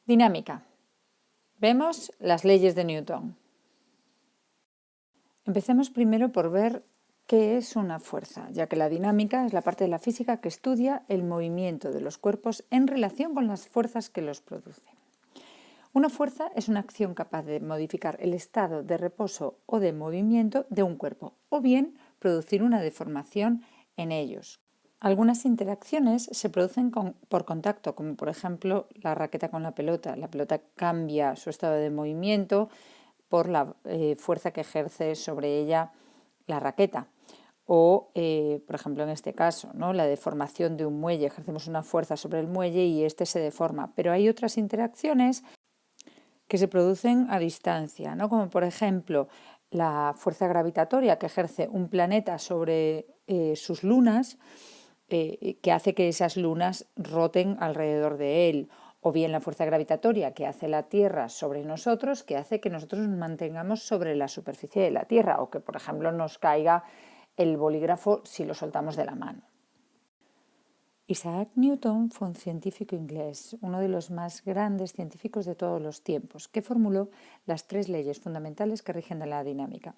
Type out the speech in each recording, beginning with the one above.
Dinámica. Vemos las leyes de Newton. Empecemos primero por ver qué es una fuerza, ya que la dinámica es la parte de la física que estudia el movimiento de los cuerpos en relación con las fuerzas que los producen. Una fuerza es una acción capaz de modificar el estado de reposo o de movimiento de un cuerpo, o bien producir una deformación en ellos. Algunas interacciones se producen por contacto, como por ejemplo la raqueta con la pelota. La pelota cambia su estado de movimiento por la fuerza que ejerce sobre ella la raqueta. O, por ejemplo, en este caso, ¿no?, la deformación de un muelle. Ejercemos una fuerza sobre el muelle y este se deforma. Pero hay otras interacciones que se producen a distancia, ¿no?, como por ejemplo la fuerza gravitatoria que ejerce un planeta sobre sus lunas, que hace que esas lunas roten alrededor de él, o bien la fuerza gravitatoria que hace la Tierra sobre nosotros, que hace que nosotros nos mantengamos sobre la superficie de la Tierra, o que, por ejemplo, nos caiga el bolígrafo si lo soltamos de la mano. Isaac Newton fue un científico inglés, uno de los más grandes científicos de todos los tiempos, que formuló las 3 leyes fundamentales que rigen la dinámica.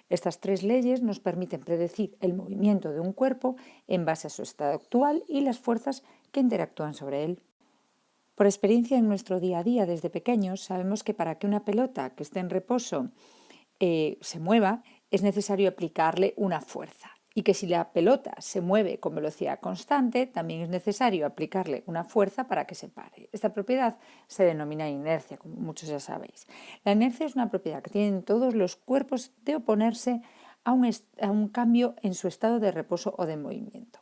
Estas 3 leyes nos permiten predecir el movimiento de un cuerpo en base a su estado actual y las fuerzas que interactúan sobre él. Por experiencia en nuestro día a día desde pequeños, sabemos que para que una pelota que esté en reposo se mueva, es necesario aplicarle una fuerza. Y que si la pelota se mueve con velocidad constante, también es necesario aplicarle una fuerza para que se pare. Esta propiedad se denomina inercia, como muchos ya sabéis. La inercia es una propiedad que tienen todos los cuerpos de oponerse a un cambio en su estado de reposo o de movimiento.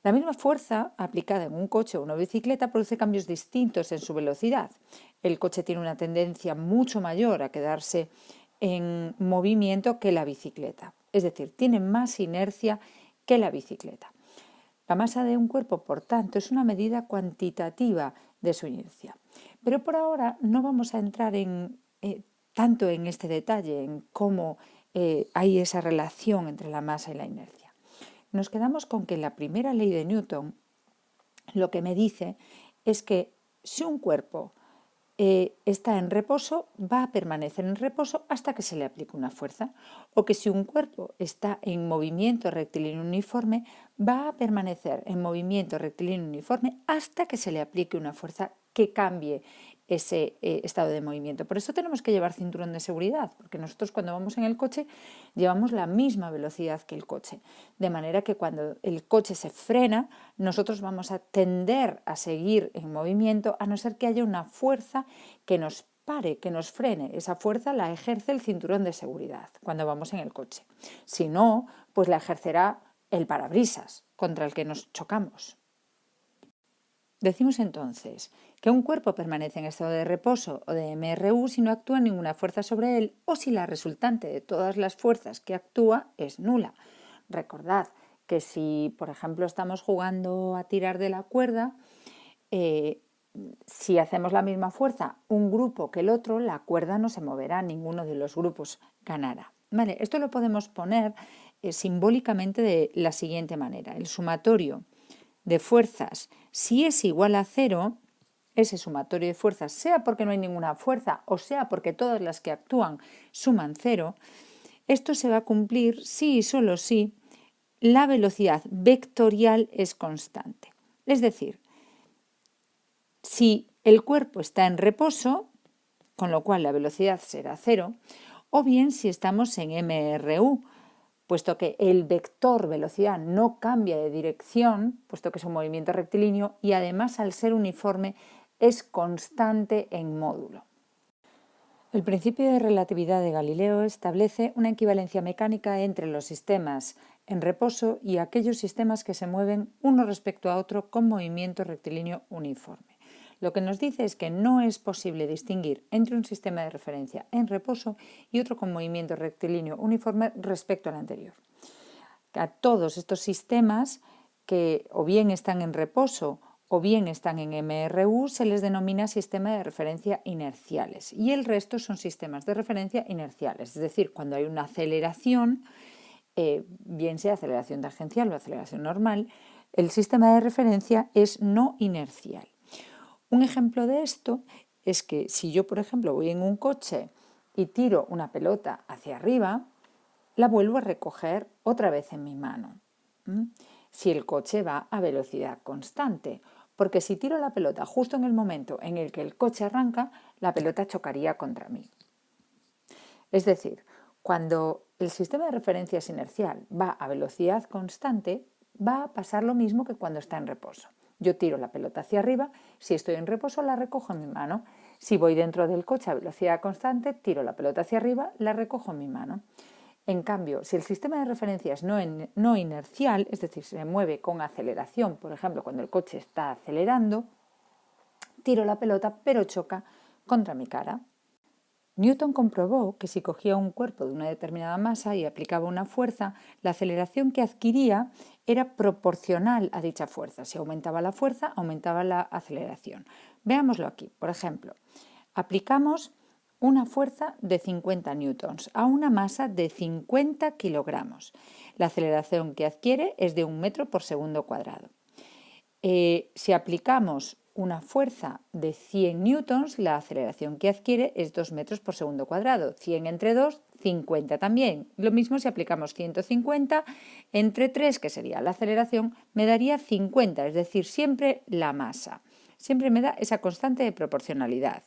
La misma fuerza aplicada en un coche o una bicicleta produce cambios distintos en su velocidad. El coche tiene una tendencia mucho mayor a quedarse en movimiento que la bicicleta, es decir, tiene más inercia que la bicicleta. La masa de un cuerpo, por tanto, es una medida cuantitativa de su inercia. Pero por ahora no vamos a entrar tanto en este detalle, en cómo hay esa relación entre la masa y la inercia. Nos quedamos con que la primera ley de Newton lo que me dice es que si un cuerpo está en reposo, va a permanecer en reposo hasta que se le aplique una fuerza, o que si un cuerpo está en movimiento rectilíneo uniforme, va a permanecer en movimiento rectilíneo uniforme hasta que se le aplique una fuerza que cambie ese estado de movimiento. Por eso tenemos que llevar cinturón de seguridad, porque nosotros cuando vamos en el coche llevamos la misma velocidad que el coche, de manera que cuando el coche se frena, nosotros vamos a tender a seguir en movimiento, a no ser que haya una fuerza que nos pare, que nos frene. Esa fuerza la ejerce el cinturón de seguridad cuando vamos en el coche. Si no, pues la ejercerá el parabrisas contra el que nos chocamos. Decimos entonces que un cuerpo permanece en estado de reposo o de MRU si no actúa ninguna fuerza sobre él o si la resultante de todas las fuerzas que actúa es nula. Recordad que si, por ejemplo, estamos jugando a tirar de la cuerda, si hacemos la misma fuerza un grupo que el otro, la cuerda no se moverá, ninguno de los grupos ganará. Vale, esto lo podemos poner simbólicamente de la siguiente manera. El sumatorio de fuerzas, si es igual a 0, ese sumatorio de fuerzas, sea porque no hay ninguna fuerza o sea porque todas las que actúan suman 0, esto se va a cumplir si y solo si la velocidad vectorial es constante. Es decir, si el cuerpo está en reposo, con lo cual la velocidad será 0, o bien si estamos en MRU, puesto que el vector velocidad no cambia de dirección, puesto que es un movimiento rectilíneo, y además al ser uniforme es constante en módulo. El principio de relatividad de Galileo establece una equivalencia mecánica entre los sistemas en reposo y aquellos sistemas que se mueven uno respecto a otro con movimiento rectilíneo uniforme. Lo que nos dice es que no es posible distinguir entre un sistema de referencia en reposo y otro con movimiento rectilíneo uniforme respecto al anterior. A todos estos sistemas que o bien están en reposo o bien están en MRU se les denomina sistema de referencia inerciales y el resto son sistemas de referencia inerciales, es decir, cuando hay una aceleración, bien sea aceleración tangencial o aceleración normal, el sistema de referencia es no inercial. Un ejemplo de esto es que si yo, por ejemplo, voy en un coche y tiro una pelota hacia arriba, la vuelvo a recoger otra vez en mi mano. Si el coche va a velocidad constante, porque si tiro la pelota justo en el momento en el que el coche arranca, la pelota chocaría contra mí. Es decir, cuando el sistema de referencia es inercial va a velocidad constante, va a pasar lo mismo que cuando está en reposo. Yo tiro la pelota hacia arriba, si estoy en reposo la recojo en mi mano. Si voy dentro del coche a velocidad constante, tiro la pelota hacia arriba, la recojo en mi mano. En cambio, si el sistema de referencia es no inercial, es decir, se mueve con aceleración, por ejemplo, cuando el coche está acelerando, tiro la pelota pero choca contra mi cara. Newton comprobó que si cogía un cuerpo de una determinada masa y aplicaba una fuerza, la aceleración que adquiría era proporcional a dicha fuerza. Si aumentaba la fuerza, aumentaba la aceleración. Veámoslo aquí. Por ejemplo, aplicamos una fuerza de 50 newtons a una masa de 50 kilogramos. La aceleración que adquiere es de 1 metro por segundo cuadrado. Si aplicamos una fuerza de 100 newtons, la aceleración que adquiere es 2 metros por segundo cuadrado. 100 entre 2, 50 también. Lo mismo si aplicamos 150 entre 3, que sería la aceleración, me daría 50, es decir, siempre la masa. Siempre me da esa constante de proporcionalidad.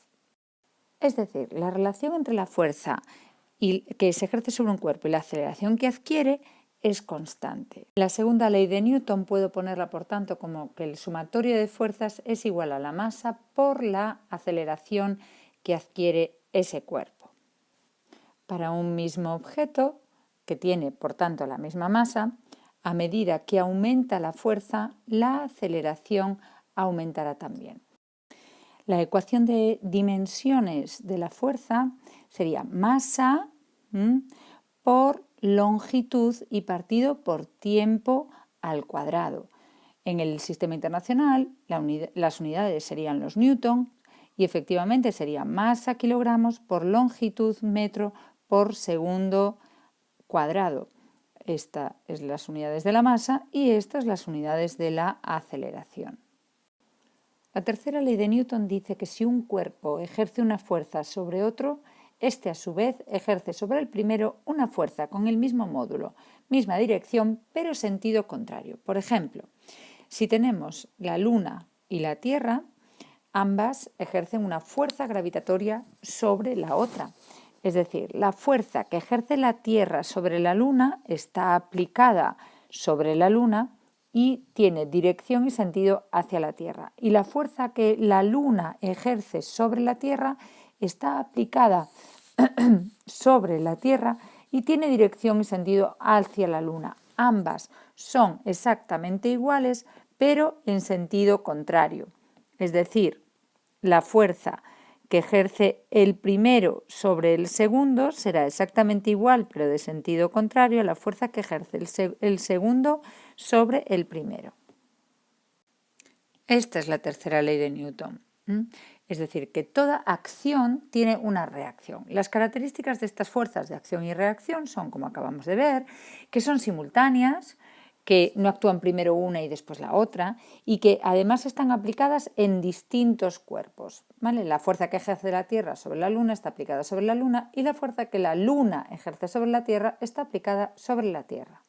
Es decir, la relación entre la fuerza que se ejerce sobre un cuerpo y la aceleración que adquiere es constante. La segunda ley de Newton puedo ponerla, por tanto, como que el sumatorio de fuerzas es igual a la masa por la aceleración que adquiere ese cuerpo. Para un mismo objeto, que tiene, por tanto, la misma masa, a medida que aumenta la fuerza, la aceleración aumentará también. La ecuación de dimensiones de la fuerza sería masa por longitud y partido por tiempo al cuadrado. En el sistema internacional las unidades serían los newton y efectivamente sería masa kilogramos por longitud metro por segundo cuadrado. Estas es las unidades de la masa y estas las unidades de la aceleración. La tercera ley de Newton dice que si un cuerpo ejerce una fuerza sobre otro, este a su vez ejerce sobre el primero una fuerza con el mismo módulo, misma dirección, pero sentido contrario. Por ejemplo, si tenemos la Luna y la Tierra, ambas ejercen una fuerza gravitatoria sobre la otra. Es decir, la fuerza que ejerce la Tierra sobre la Luna está aplicada sobre la Luna y tiene dirección y sentido hacia la Tierra. Y la fuerza que la Luna ejerce sobre la Tierra está aplicada sobre la Tierra y tiene dirección y sentido hacia la Luna. Ambas son exactamente iguales, pero en sentido contrario. Es decir, la fuerza que ejerce el primero sobre el segundo será exactamente igual, pero de sentido contrario a la fuerza que ejerce el segundo sobre el primero. Esta es la tercera ley de Newton. Es decir, que toda acción tiene una reacción. Las características de estas fuerzas de acción y reacción son, como acabamos de ver, que son simultáneas, que no actúan primero una y después la otra y que además están aplicadas en distintos cuerpos, ¿vale? La fuerza que ejerce la Tierra sobre la Luna está aplicada sobre la Luna y la fuerza que la Luna ejerce sobre la Tierra está aplicada sobre la Tierra.